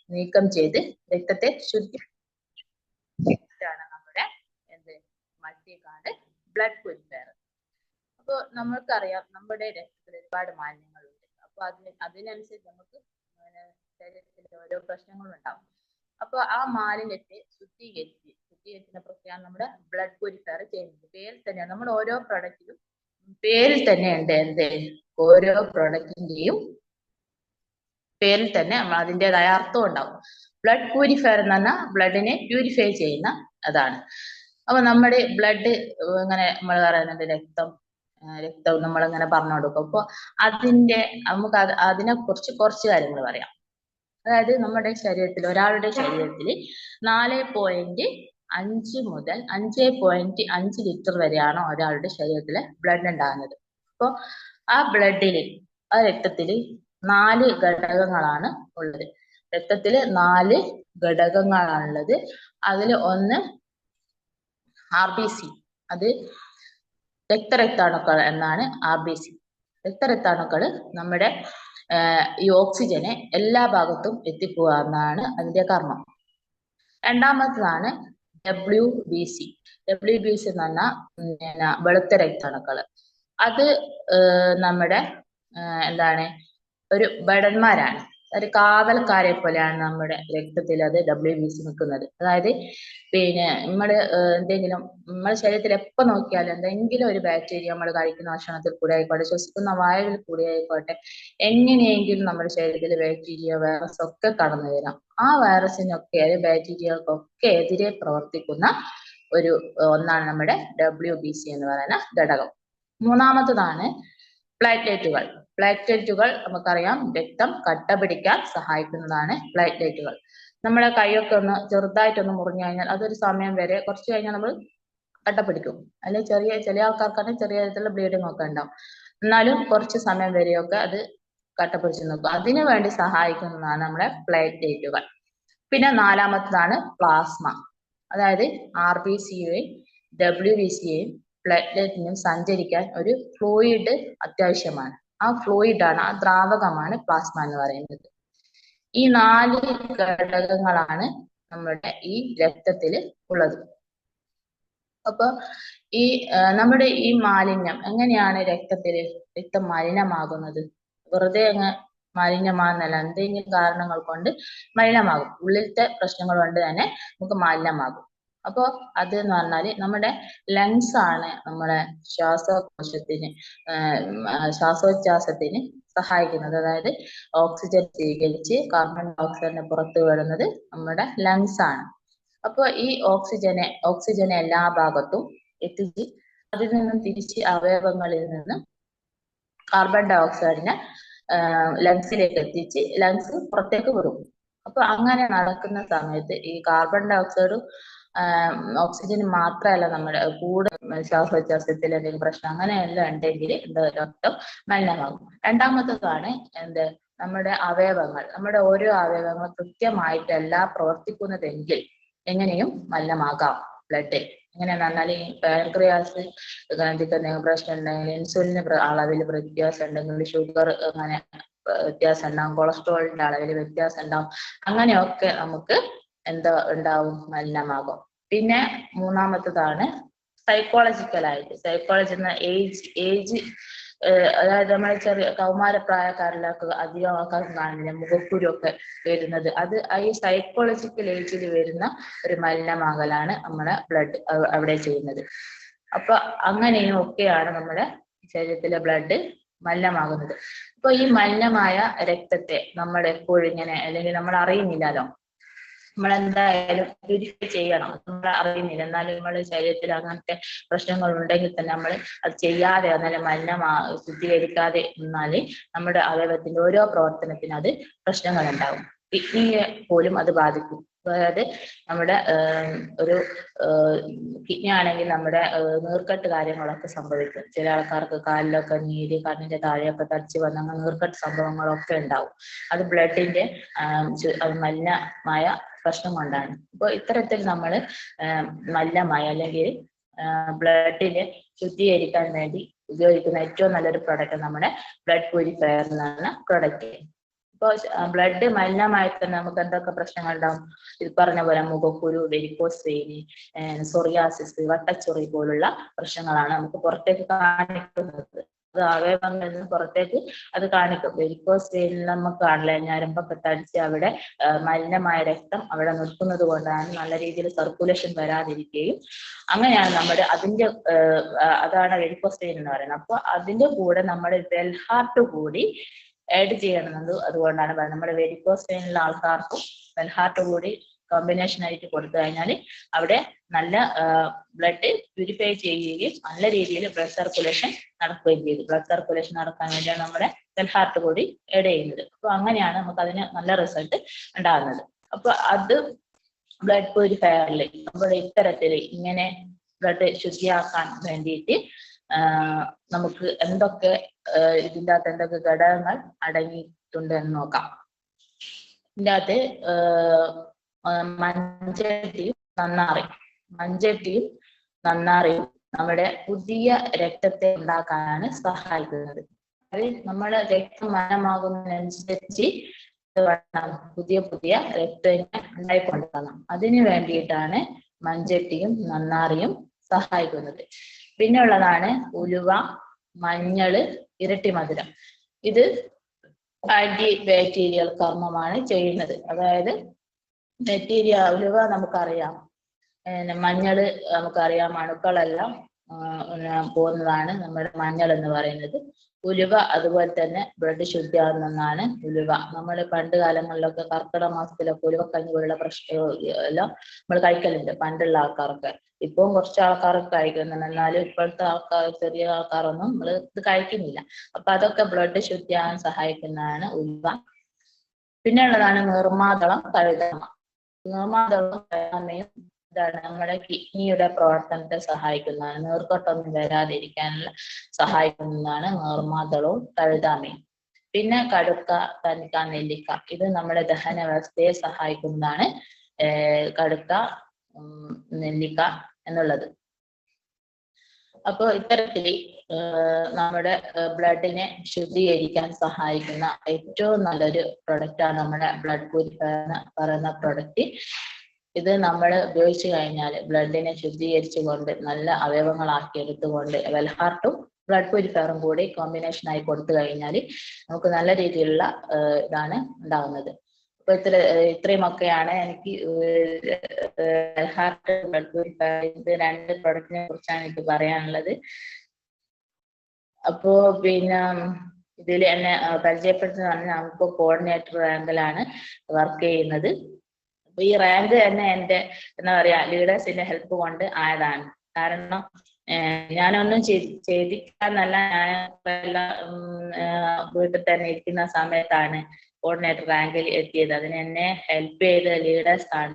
നീക്കം ചെയ്ത് രക്തത്തെ ശുദ്ധിയാണ് നമ്മുടെ മൾട്ടികാർഡ് ബ്ലഡ് പ്യൂരിഫയർ. അപ്പോൾ നമ്മൾക്കറിയാം നമ്മുടെ രക്തത്തിൽ ഒരുപാട് മാലിന്യങ്ങളുണ്ട്. അപ്പൊ അതിനനുസരിച്ച് നമുക്ക് ശരീരത്തിൽ ഓരോ പ്രശ്നങ്ങളും ഉണ്ടാവും. അപ്പൊ ആ മാലിന്യത്തെ ശുദ്ധീകരിക്കുന്ന പ്രക്രിയയാണ് നമ്മുടെ ബ്ലഡ് പ്യൂരിഫയർ ചെയ്യുന്നത്. പേരിൽ തന്നെയാണ്, നമ്മൾ ഓരോ പ്രൊഡക്റ്റിലും പേരിൽ തന്നെ ഉണ്ട് ഓരോ പ്രൊഡക്റ്റിന്റെയും പേരിൽ തന്നെ അതിൻ്റെതായ അർത്ഥം ഉണ്ടാവും. ബ്ലഡ് പ്യൂരിഫയർ എന്ന് പറഞ്ഞാൽ ബ്ലഡിനെ പ്യൂരിഫൈ ചെയ്യുന്ന അതാണ്. അപ്പൊ നമ്മുടെ ബ്ലഡ് ഇങ്ങനെ നമ്മൾ പറയുന്നുണ്ട് രക്തം നമ്മളിങ്ങനെ പറഞ്ഞു കൊടുക്കും. അപ്പൊ നമുക്ക് അതിനെ കുറിച്ച് കുറച്ച് കാര്യങ്ങൾ പറയാം. അതായത് നമ്മുടെ ശരീരത്തിൽ, ഒരാളുടെ ശരീരത്തിൽ 4.5 മുതൽ 5.5 ലിറ്റർ വരെയാണ് ഒരാളുടെ ശരീരത്തിലെ ബ്ലഡ് ഉണ്ടാകുന്നത്. അപ്പോൾ ആ രക്തത്തിൽ 4 ഘടകങ്ങളാണ് ഉള്ളത്. രക്തത്തിൽ 4 ഘടകങ്ങളാണുള്ളത്. അതിൽ ഒന്ന് RBC, അത് രക്തരക്താണുക്കൾ എന്നാണ് RBC. രക്തരക്താണുക്കൾ നമ്മുടെ ഈ ഓക്സിജനെ എല്ലാ ഭാഗത്തും എത്തിക്കുക എന്നാണ് അതിന്റെ കർമ്മം. രണ്ടാമത്തതാണ് WBC. WBC എന്ന് പറഞ്ഞാൽ വെളുത്ത രക്താണുക്കൾ. അത് നമ്മുടെ ഒരു ഭടന്മാരാണ്, ഒരു കാവൽക്കാരെ പോലെയാണ് നമ്മുടെ രക്തത്തിൽ അത് WBC നിൽക്കുന്നത്. അതായത് നമ്മൾ നമ്മുടെ ശരീരത്തിൽ എപ്പോൾ നോക്കിയാലും എന്തെങ്കിലും ഒരു ബാക്ടീരിയ നമ്മൾ കഴിക്കുന്ന ഭക്ഷണത്തിൽ കൂടെ ആയിക്കോട്ടെ, ശ്വസിക്കുന്ന വായുവിൽ കൂടെ ആയിക്കോട്ടെ, എങ്ങനെയെങ്കിലും നമ്മുടെ ശരീരത്തിൽ ബാക്ടീരിയ, വൈറസ് ഒക്കെ കടന്നു വരാം. ആ വൈറസിനൊക്കെ, ബാക്ടീരിയകൾക്കൊക്കെ എതിരെ പ്രവർത്തിക്കുന്ന ഒന്നാണ് നമ്മുടെ WBC എന്ന് പറയുന്ന ഘടകം. മൂന്നാമത്തതാണ് പ്ലേറ്റ്ലെറ്റുകൾ. പ്ലേറ്റ്ലെറ്റുകൾ നമുക്കറിയാം രക്തം കട്ട പിടിക്കാൻ സഹായിക്കുന്നതാണ് പ്ലേറ്റ്ലെറ്റുകൾ. നമ്മുടെ കൈയൊക്കെ ചെറുതായിട്ടൊന്ന് മുറിഞ്ഞു കഴിഞ്ഞാൽ അതൊരു സമയം വരെ, കുറച്ച് കഴിഞ്ഞാൽ നമ്മൾ കട്ട പിടിക്കും. അല്ലെങ്കിൽ ചില ആൾക്കാർക്കാണെങ്കിൽ ചെറിയ തരത്തിലുള്ള ബ്ലീഡിങ് ഒക്കെ ഉണ്ടാവും. എന്നാലും കുറച്ച് സമയം വരെയൊക്കെ അത് കട്ട പിടിച്ചു നിൽക്കും. അതിനു വേണ്ടി സഹായിക്കുന്നതാണ് നമ്മുടെ പ്ലേറ്റ്ലെറ്റുകൾ. പിന്നെ നാലാമത്തതാണ് പ്ലാസ്മ. അതായത് RBCയെയും WBCയെയും പ്ലേറ്റ്ലെറ്റിനും സഞ്ചരിക്കാൻ ഒരു ഫ്ലൂയിഡ് അത്യാവശ്യമാണ്. ആ ഫ്ലൂയിഡാണ്, ആ ദ്രാവകമാണ് പ്ലാസ്മ എന്ന് പറയുന്നത്. ഈ 4 ഘടകങ്ങളാണ് നമ്മുടെ ഈ രക്തത്തിൽ ഉള്ളത്. അപ്പൊ നമ്മുടെ ഈ മാലിന്യം എങ്ങനെയാണ് രക്തം മലിനമാകുന്നത്? വെറുതെ അങ്ങ് മലിനമാകുന്നല്ല, എന്തെങ്കിലും കാരണങ്ങൾ കൊണ്ട് മലിനമാകും. ഉള്ളിലത്തെ പ്രശ്നങ്ങൾ കൊണ്ട് തന്നെ നമുക്ക് മലിനമാകും. അപ്പൊ അത് എന്ന് പറഞ്ഞാല് നമ്മുടെ ലങ്സ് ആണ് നമ്മുടെ ശ്വാസോച്ഛ്വാസത്തിന് സഹായിക്കുന്നത്. അതായത് ഓക്സിജൻ സ്വീകരിച്ച് കാർബൺ ഡൈ ഓക്സൈഡിനെ പുറത്തു വിടുന്നത് നമ്മുടെ ലങ്സ് ആണ്. അപ്പൊ ഈ ഓക്സിജനെ എല്ലാ ഭാഗത്തും എത്തിച്ച് അതിൽ നിന്നും തിരിച്ച് അവയവങ്ങളിൽ നിന്ന് കാർബൺ ഡൈ ഓക്സൈഡിനെ ലങ്സിലേക്ക് എത്തിച്ച് ലങ്സ് പുറത്തേക്ക് വിടും. അപ്പൊ അങ്ങനെ നടക്കുന്ന സമയത്ത് ഈ കാർബൺ ഡൈ ഓക്സൈഡും ഓക്സിജൻ മാത്രമല്ല, നമ്മുടെ കൂടെ ശ്വാസോച്ഛ്വാസത്തിൽ എന്തെങ്കിലും പ്രശ്നം അങ്ങനെയെല്ലാം ഉണ്ടെങ്കിൽ രക്തം മലിനമാകും. രണ്ടാമത്തതാണ് നമ്മുടെ അവയവങ്ങൾ. നമ്മുടെ ഓരോ അവയവങ്ങൾ കൃത്യമായിട്ടല്ല പ്രവർത്തിക്കുന്നതെങ്കിൽ എങ്ങനെയും മലിനമാകാം ബ്ലഡ്. എങ്ങനെയാന്ന് പറഞ്ഞാൽ ഈ പാൻക്രിയാസ് ഗ്രന്ഥിക്ക് എന്തെങ്കിലും പ്രശ്നം ഉണ്ടെങ്കിൽ, ഇൻസുലിന് അളവിൽ വ്യത്യാസം ഉണ്ടെങ്കിൽ, ഷുഗർ അങ്ങനെ വ്യത്യാസം ഉണ്ടാവും, കൊളസ്ട്രോളിന്റെ അളവിൽ വ്യത്യാസം ഉണ്ടാവും. അങ്ങനെയൊക്കെ നമുക്ക് ഉണ്ടാവും, മലിനമാകും. പിന്നെ മൂന്നാമത്തതാണ് സൈക്കോളജിക്കലായിട്ട്. സൈക്കോളജി എന്ന ഏജ് അതായത് നമ്മൾ ചെറിയ കൗമാരപ്രായക്കാരിലൊക്കെ അധികം ആൾക്കാർക്ക് കാണുന്നില്ല മുഖക്കുരുവൊക്കെ വരുന്നത്. അത് ഈ സൈക്കോളജിക്കൽ ഏജിൽ വരുന്ന ഒരു മലിനമാകലാണ് നമ്മുടെ ബ്ലഡ് അവിടെ ചെയ്യുന്നത്. അപ്പൊ അങ്ങനെയും ഒക്കെയാണ് നമ്മുടെ ശരീരത്തിലെ ബ്ലഡ് മലിനമാകുന്നത്. അപ്പൊ ഈ മലിനമായ രക്തത്തെ നമ്മൾ എപ്പോഴും ഇങ്ങനെ, അല്ലെങ്കിൽ നമ്മൾ അറിയുന്നില്ലല്ലോ, നമ്മൾ എന്തായാലും പ്യൂരിഫൈ ചെയ്യണം. നമ്മൾ അറിയുന്നില്ല, എന്നാലും നമ്മുടെ ശരീരത്തിൽ അങ്ങനത്തെ പ്രശ്നങ്ങൾ ഉണ്ടെങ്കിൽ തന്നെ നമ്മൾ അത് ചെയ്യാതെ, എന്നാലും ശുദ്ധീകരിക്കാതെ നിന്നാല് നമ്മുടെ അവയവത്തിന്റെ ഓരോ പ്രവർത്തനത്തിനും അത് പ്രശ്നങ്ങൾ ഉണ്ടാകും. കിഡ്നിയെ പോലും അത് ബാധിക്കും. അതായത് നമ്മുടെ ഒരു കിഡ്നി ആണെങ്കിൽ നമ്മുടെ നീർക്കെട്ട് കാര്യങ്ങളൊക്കെ സംഭവിക്കും. ചില ആൾക്കാർക്ക് കാലിലൊക്കെ നീര്, കണ്ണിന്റെ താഴെയൊക്കെ തടിച്ച് വന്ന നീർക്കെട്ട് സംഭവങ്ങളൊക്കെ ഉണ്ടാവും. അത് ബ്ലഡിന്റെ മലിനമായ പ്രശ്നം കൊണ്ടാണ്. അപ്പൊ ഇത്തരത്തിൽ നമ്മൾ മലിനമായ അല്ലെങ്കിൽ ബ്ലഡിനെ ശുദ്ധീകരിക്കാൻ വേണ്ടി ഉപയോഗിക്കുന്ന ഏറ്റവും നല്ലൊരു പ്രൊഡക്റ്റ് നമ്മുടെ ബ്ലഡ് പ്യൂരിഫയർ എന്നാണ് പ്രൊഡക്റ്റ്. ഇപ്പോൾ ബ്ലഡ് മലിനമായി തന്നെ നമുക്ക് എന്തൊക്കെ പ്രശ്നങ്ങൾ ഉണ്ടാവും? ഇത് പറഞ്ഞ പോലെ മുഖക്കുരു, വെരിക്കോസ് വെയിൻ, സൊറിയാസിസ്, വട്ടച്ചൊറി പോലുള്ള പ്രശ്നങ്ങളാണ് നമുക്ക് പുറത്തേക്ക് കാണിക്കുന്നത്. അത് അവയവങ്ങളിൽ നിന്ന് പുറത്തേക്ക് അത് കാണിക്കും. വെരിക്കോസ് വെയിനിൽ നമുക്ക് കാണില്ല, ഞരമ്പൊക്കെ തടിച്ച് അവിടെ മലിനമായ രക്തം അവിടെ നിർത്തുന്നത് കൊണ്ടാണ് നല്ല രീതിയിൽ സർക്കുലേഷൻ വരാതിരിക്കുകയും അങ്ങനെയാണ് നമ്മുടെ അതിന്റെ അതാണ് വെരിക്കോസ് വെയിൻ എന്ന് പറയുന്നത്. അപ്പൊ അതിന്റെ കൂടെ നമ്മുടെ വെൽഹാർട്ട് കൂടി ആഡ് ചെയ്യണമെന്നത് അതുകൊണ്ടാണ് പറയുന്നത്. നമ്മുടെ വെരിക്കോസ് വെയിനുള്ള ആൾക്കാർക്കും വെൽഹാർട്ട് കൂടി കോമ്പിനേഷൻ ആയിട്ട് കൊടുത്തു കഴിഞ്ഞാൽ അവിടെ നല്ല ബ്ലഡ് പ്യൂരിഫൈ ചെയ്യുകയും നല്ല രീതിയിൽ ബ്ലഡ് സർക്കുലേഷൻ നടക്കുകയും ചെയ്തു. ബ്ലഡ് സർക്കുലേഷൻ നടക്കാൻ വേണ്ടിയാണ് നമ്മുടെ വെൽഹാർട്ട് കൂടി ആഡ് ചെയ്യുന്നത്. അപ്പൊ അങ്ങനെയാണ് നമുക്ക് അതിന് നല്ല റിസൾട്ട് ഉണ്ടാകുന്നത്. അപ്പൊ അത് ബ്ലഡ് പ്യൂരിഫയറിൽ നമ്മുടെ ഇത്തരത്തിൽ ഇങ്ങനെ ബ്ലഡ് ശുദ്ധിയാക്കാൻ വേണ്ടിയിട്ട് നമുക്ക് എന്തൊക്കെ ഇതിൻ്റെ അകത്ത് എന്തൊക്കെ ഘടകങ്ങൾ അടങ്ങിയിട്ടുണ്ട് എന്ന് നോക്കാം. ഇതിൻ്റെ അകത്ത് മഞ്ചട്ടിയും നന്നാറിയും നമ്മുടെ പുതിയ രക്തത്തെ ഉണ്ടാക്കാനാണ് സഹായിക്കുന്നത്. അത് നമ്മുടെ രക്തം മലമാകുന്നതിനനുസരിച്ച് പുതിയ രക്തം ഉണ്ടായിക്കൊണ്ടിരിക്കണം. അതിനു വേണ്ടിയിട്ടാണ് മഞ്ചട്ടിയും നന്നാറിയും സഹായിക്കുന്നത്. പിന്നെ ഉള്ളതാണ് ഉലുവ, മഞ്ഞള്, ഇരട്ടി മധുരം. ഇത് ആന്റി ബാക്ടീരിയൽ കർമ്മമാണ് ചെയ്യുന്നത്. അതായത് ഉലുവ നമുക്കറിയാം, മഞ്ഞള് നമുക്കറിയാം, അണുക്കളെല്ലാം പോകുന്നതാണ് നമ്മുടെ മഞ്ഞൾ എന്ന് പറയുന്നത്. ഉലുവ അതുപോലെ തന്നെ ബ്ലഡ് ശുദ്ധിയാകുന്നതാണ് ഉലുവ. നമ്മൾ പണ്ട് കാലങ്ങളിലൊക്കെ കർക്കിടക മാസത്തിലൊക്കെ ഉലുവക്കഞ്ഞി പോലുള്ള എല്ലാം നമ്മൾ കഴിക്കലുണ്ട്, പണ്ടുള്ള ആൾക്കാരൊക്കെ. ഇപ്പം കുറച്ച് ആൾക്കാരൊക്കെ കഴിക്കുന്നുണ്ട്, എന്നാലും ഇപ്പോഴത്തെ ആൾക്കാർ, ചെറിയ ആൾക്കാരൊന്നും നമ്മൾ ഇത് കഴിക്കുന്നില്ല. അപ്പൊ അതൊക്കെ ബ്ലഡ് ശുദ്ധിയാകാൻ സഹായിക്കുന്നതാണ് ഉലുവ. പിന്നെ ഉള്ളതാണ് നീർമാതളം, തഴുതമ. നീർമാതളവും തഴുതമയും ഇതാണ് നമ്മുടെ കിഡ്നിയുടെ പ്രവർത്തനത്തെ സഹായിക്കുന്നതാണ്. നീർക്കെട്ടൊന്നും വരാതിരിക്കാനുള്ള സഹായിക്കുന്നതാണ് നീർമാതളവും തഴുതാമയും. പിന്നെ കടുക്ക, തനിക്ക, നെല്ലിക്ക. ഇത് നമ്മുടെ ദഹന വ്യവസ്ഥയെ സഹായിക്കുന്നതാണ് കടുക്ക, നെല്ലിക്ക എന്നുള്ളത്. അപ്പോൾ ഇത്തരത്തിൽ നമ്മുടെ ബ്ലഡിനെ ശുദ്ധീകരിക്കാൻ സഹായിക്കുന്ന ഏറ്റവും നല്ലൊരു പ്രൊഡക്റ്റാണ് നമ്മുടെ ബ്ലഡ് പ്യൂരിഫയർ എന്ന് പറയുന്ന പ്രൊഡക്റ്റ്. ഇത് നമ്മൾ ഉപയോഗിച്ച് കഴിഞ്ഞാൽ ബ്ലഡിനെ ശുദ്ധീകരിച്ചുകൊണ്ട് നല്ല അവയവങ്ങളാക്കിയെടുത്തുകൊണ്ട് വെൽഹാർട്ടും ബ്ലഡ് പ്യൂരിഫയറും കൂടി കോമ്പിനേഷൻ ആയി കൊടുത്തു കഴിഞ്ഞാൽ നമുക്ക് നല്ല രീതിയിലുള്ള ഇതാണ് ഉണ്ടാകുന്നത്. അപ്പൊ ഇത്രയുമൊക്കെയാണ് എനിക്ക് വെൽഹാർട്ട്, ബ്ലഡ് പ്യൂരിഫയർ, ഇത് രണ്ട് പ്രൊഡക്റ്റിനെ കുറിച്ചാണ് എനിക്ക് പറയാനുള്ളത്. അപ്പോ പിന്നെ ഇതിൽ എന്നെ പരിചയപ്പെടുത്തുന്നതാണ്, നമുക്ക് കോർഡിനേറ്റർ റാങ്കിലാണ് വർക്ക് ചെയ്യുന്നത്. അപ്പൊ ഈ റാങ്ക് തന്നെ എൻ്റെ എന്താ പറയാ ലീഡേഴ്സിന്റെ ഹെൽപ്പ് കൊണ്ട് ആയതാണ്. കാരണം ഞാനൊന്നും ചെയ്തിക്കാന്നല്ല, ഞാൻ വീട്ടിൽ തന്നെ ഇരിക്കുന്ന സമയത്താണ് കോർഡിനേറ്റർ റാങ്കിൽ എത്തിയത്. അതിന് എന്നെ ഹെൽപ്പ് ചെയ്ത ലീഡേഴ്സ് ആണ്.